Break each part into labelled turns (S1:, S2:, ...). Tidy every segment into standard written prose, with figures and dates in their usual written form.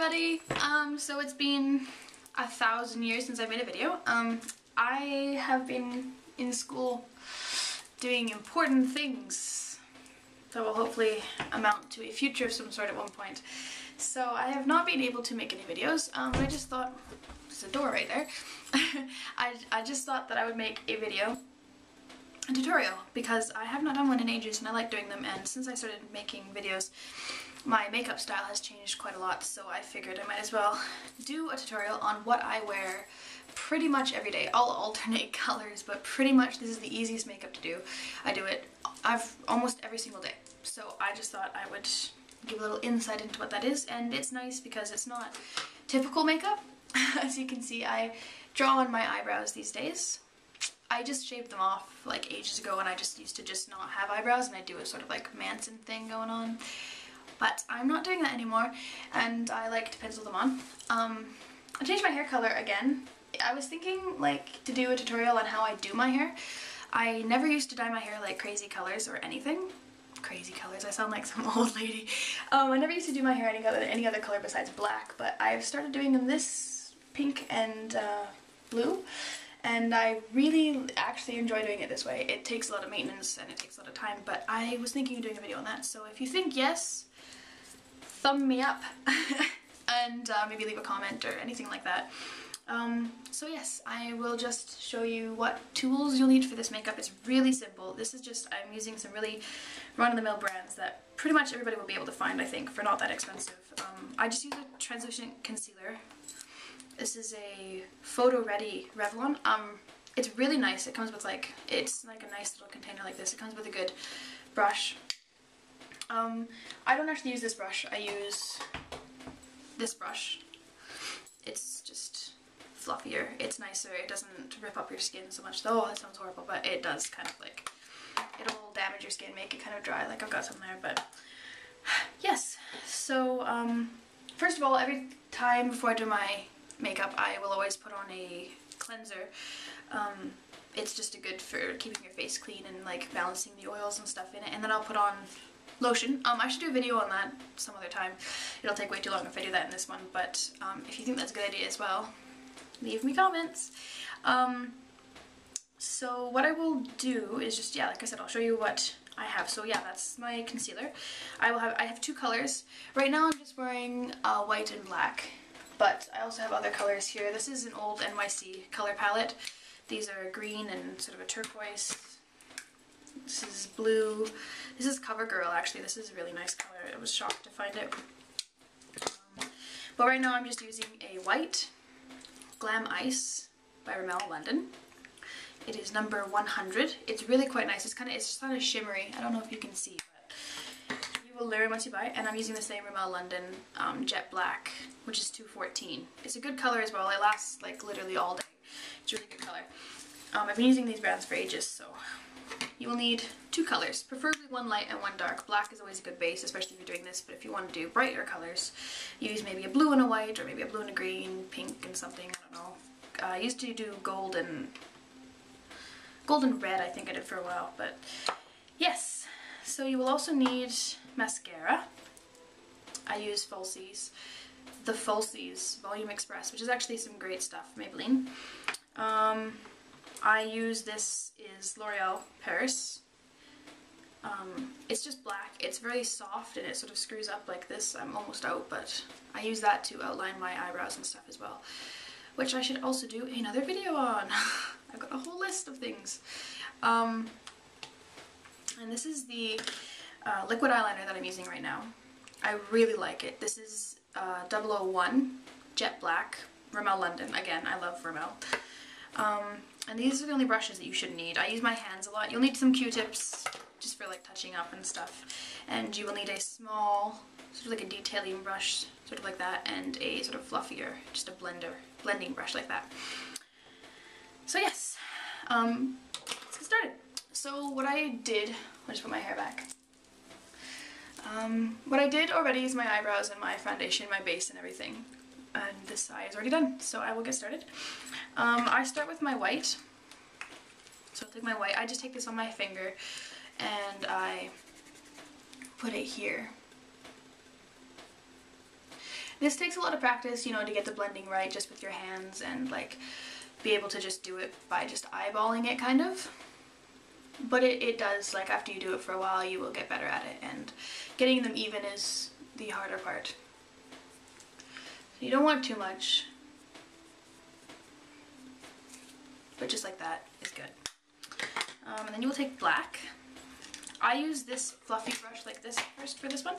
S1: everybody! So it's been 1,000 years since I made a video. I have been in school doing important things that will hopefully amount to a future of some sort at one point. So I have not been able to make any videos. I just thought, there's a door right there. I just thought that I would make a video, a tutorial, because I have not done one in ages and I like doing them, and since I started making videos my makeup style has changed quite a lot, so I figured I might as well do a tutorial on what I wear pretty much every day. I'll alternate colors, but pretty much this is the easiest makeup to do. I do it almost every single day, so I just thought I would give a little insight into what that is, and it's nice because it's not typical makeup. As you can see, I draw on my eyebrows these days. I just shaved them off like ages ago, and I just used to just not have eyebrows, and I do a sort of like Manson thing going on. But I'm not doing that anymore, and I like to pencil them on. I changed my hair color again. I was thinking like to do a tutorial on how I do my hair. I never used to dye my hair like crazy colors or anything. Crazy colors, I sound like some old lady. I never used to do my hair any other color besides black, but I've started doing them this pink and blue. And I really actually enjoy doing it this way. It takes a lot of maintenance and it takes a lot of time, but I was thinking of doing a video on that. So if you think yes, thumb me up and maybe leave a comment or anything like that. So yes, I will just show you what tools you'll need for this makeup. It's really simple. This is just, I'm using some really run-of-the-mill brands that pretty much everybody will be able to find, I think, for not that expensive. I just use a translucent concealer. This is a Photo Ready Revlon. It's really nice. It comes with like, it's like a nice little container like this. It comes with a good brush. I don't actually use this brush. I use this brush. It's just fluffier. It's nicer. It doesn't rip up your skin so much. Oh, that sounds horrible, but it does kind of like, it'll damage your skin, make it kind of dry. Like I've got some there, but yes. So, first of all, every time before I do my makeup, I will always put on a cleanser. It's just good for keeping your face clean and like balancing the oils and stuff in it. And then I'll put on lotion. I should do a video on that some other time. It'll take way too long if I do that in this one, but if you think that's a good idea as well, leave me comments. So what I will do is just, yeah, like I said, I'll show you what I have. So yeah, that's my concealer. I have two colors. Right now I'm just wearing white and black, but I also have other colors here. This is an old NYC color palette. These are green and sort of a turquoise. This is blue. This is CoverGirl, actually. This is a really nice color. I was shocked to find it. But right now I'm just using a white Glam Ice by Rimmel London. It is number 100. It's really quite nice. It's just kind of shimmery. I don't know if you can see, but you will learn once you buy it. And I'm using the same Rimmel London Jet Black, which is 214. It's a good color as well. It lasts like literally all day. It's a really good color. I've been using these brands for ages, so you will need two colors, preferably one light and one dark. Black is always a good base, especially if you're doing this, but if you want to do brighter colors, use maybe a blue and a white, or maybe a blue and a green, pink and something, I don't know. I used to do gold and red, I think I did for a while, but yes. So you will also need mascara. I use Falsies. The Falsies Volume Express, which is actually some great stuff, Maybelline. I use this is L'Oreal Paris. It's just black. It's very soft and it sort of screws up like this. I'm almost out, but I use that to outline my eyebrows and stuff as well, which I should also do another video on. I've got a whole list of things. And this is the liquid eyeliner that I'm using right now. I really like it. This is 001 Jet Black, Rimmel London. Again, I love Rimmel. And these are the only brushes that you should need. I use my hands a lot. You'll need some Q-tips just for like touching up and stuff. And you will need a small, sort of like a detailing brush, sort of like that, and a sort of fluffier, just a blending brush like that. So yes, let's get started. So what I did, I'll just put my hair back. What I did already is my eyebrows and my foundation, my base and everything. And this eye is already done, so I will get started. I start with my white. So I'll take my white, I just take this on my finger and I put it here. This takes a lot of practice, you know, to get the blending right just with your hands and like be able to just do it by just eyeballing it kind of. But it does, like after you do it for a while you will get better at it, and getting them even is the harder part. So you don't want too much, but just like that is good. And then you will take black. I use this fluffy brush like this first for this one.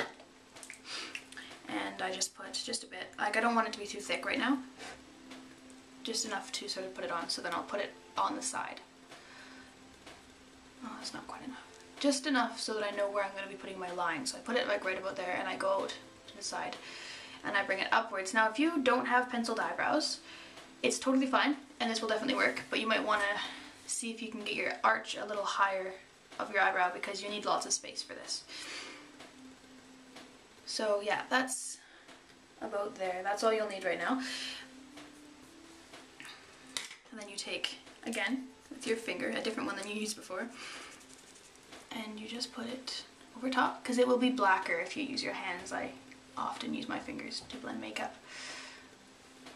S1: And I just put just a bit, like I don't want it to be too thick right now. Just enough to sort of put it on, so then I'll put it on the side. Oh, that's not quite enough. Just enough so that I know where I'm going to be putting my line. So I put it like right about there and I go out to the side and I bring it upwards. Now if you don't have penciled eyebrows, it's totally fine and this will definitely work, but you might want to see if you can get your arch a little higher of your eyebrow because you need lots of space for this. So yeah, that's about there. That's all you'll need right now. And then you take, again, with your finger, a different one than you used before, and you just put it over top, because it will be blacker if you use your hands. I often use my fingers to blend makeup.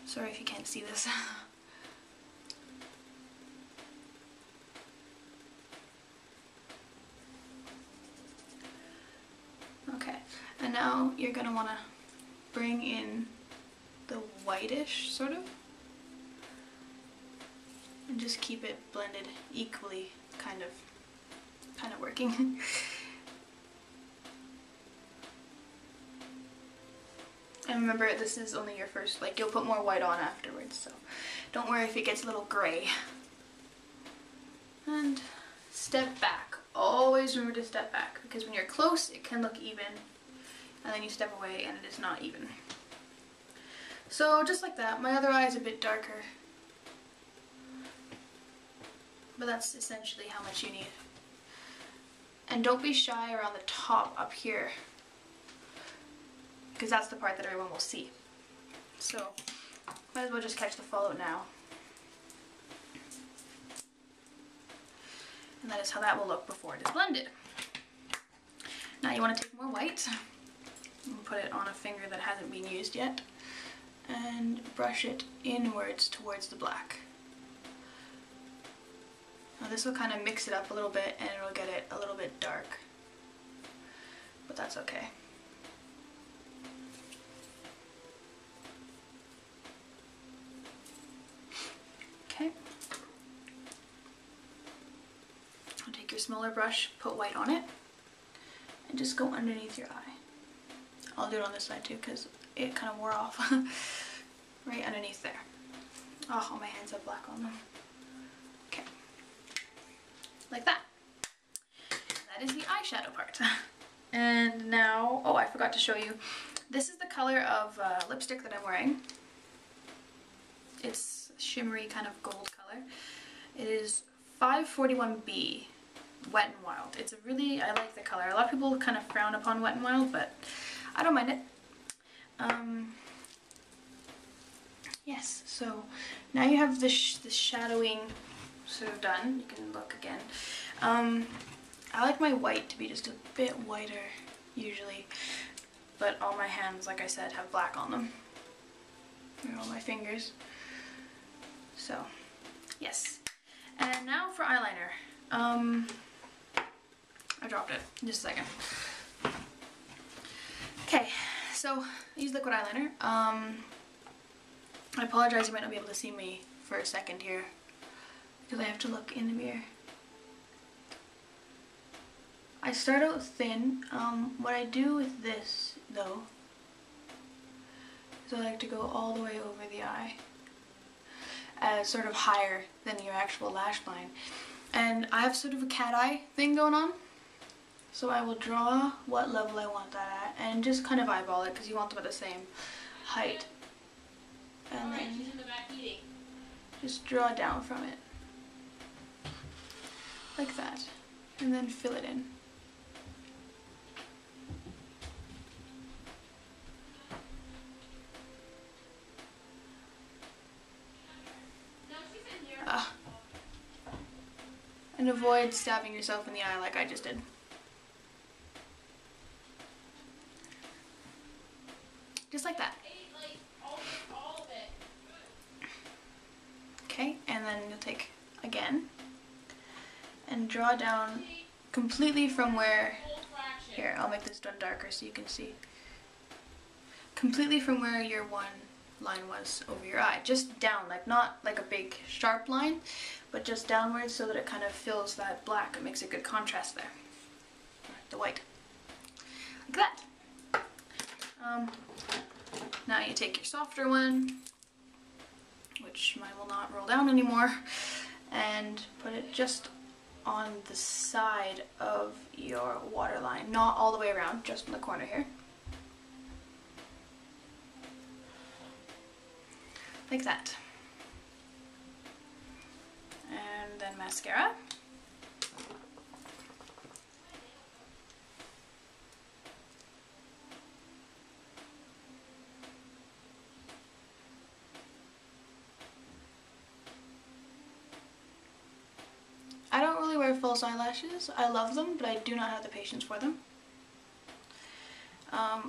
S1: Sorry if you can't see this. Okay, and now you're going to want to bring in the whitish, sort of, and just keep it blended equally, kind of working. And remember, this is only your first, like you'll put more white on afterwards, so don't worry if it gets a little gray. And step back. Always remember to step back, because when you're close it can look even, and then you step away and it is not even. So just like that. My other eye is a bit darker, but that's essentially how much you need. And don't be shy around the top up here, because that's the part that everyone will see. So might as well just catch the fallout now. And that is how that will look before it is blended. Now you want to take more white and put it on a finger that hasn't been used yet and brush it inwards towards the black. Now this will kind of mix it up a little bit and it'll get it a little bit dark, but that's okay. Okay. I'll take your smaller brush, put white on it, and just go underneath your eye. I'll do it on this side too because it kind of wore off. Right underneath there. Oh, all my hands have black on them. Okay. Like that. That is the eyeshadow part. And now, oh, I forgot to show you. This is the color of lipstick that I'm wearing. It's shimmery kind of gold color. It is 541B, Wet n Wild. It's a really, I like the color. A lot of people kind of frown upon Wet n Wild, but I don't mind it. Yes, so now you have the shadowing sort of done. You can look again. I like my white to be just a bit whiter usually, but all my hands, like I said, have black on them. And all my fingers. So, yes. And now for eyeliner. I dropped it. Just a second. Okay, so I use liquid eyeliner. I apologize, you might not be able to see me for a second here because I have to look in the mirror. I start out thin. What I do with this though is I like to go all the way over the eye, sort of higher than your actual lash line. And I have sort of a cat eye thing going on. So I will draw what level I want that at and just kind of eyeball it because you want them at the same height. And then just draw down from it. Like that. And then fill it in. And avoid stabbing yourself in the eye like I just did. Just like that. and then you'll take again and draw down completely from where, here, I'll make this done darker so you can see, completely from where your one line was over your eye, just down, like not like a big sharp line, but just downwards so that it kind of fills that black. It makes a good contrast there, the white, like that. Now you take your softer one, which mine will not roll down anymore, and put it just on the side of your waterline, not all the way around, just in the corner here. Like that. And then mascara. I don't really wear false eyelashes. I love them, but I do not have the patience for them.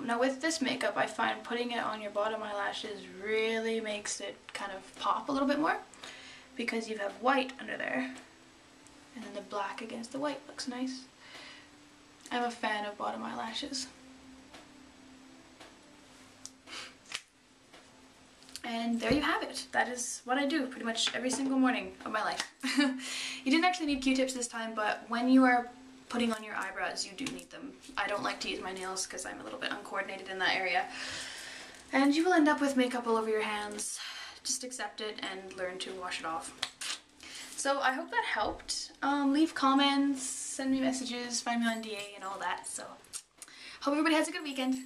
S1: Now with this makeup, I find putting it on your bottom eyelashes really makes it kind of pop a little bit more, because you have white under there, and then the black against the white looks nice. I'm a fan of bottom eyelashes. And there you have it. That is what I do pretty much every single morning of my life. You didn't actually need Q-tips this time, but when you are putting on your eyebrows, you do need them. I don't like to use my nails because I'm a little bit uncoordinated in that area. And you will end up with makeup all over your hands. Just accept it and learn to wash it off. So I hope that helped. Leave comments, send me messages, find me on DA and all that. So hope everybody has a good weekend.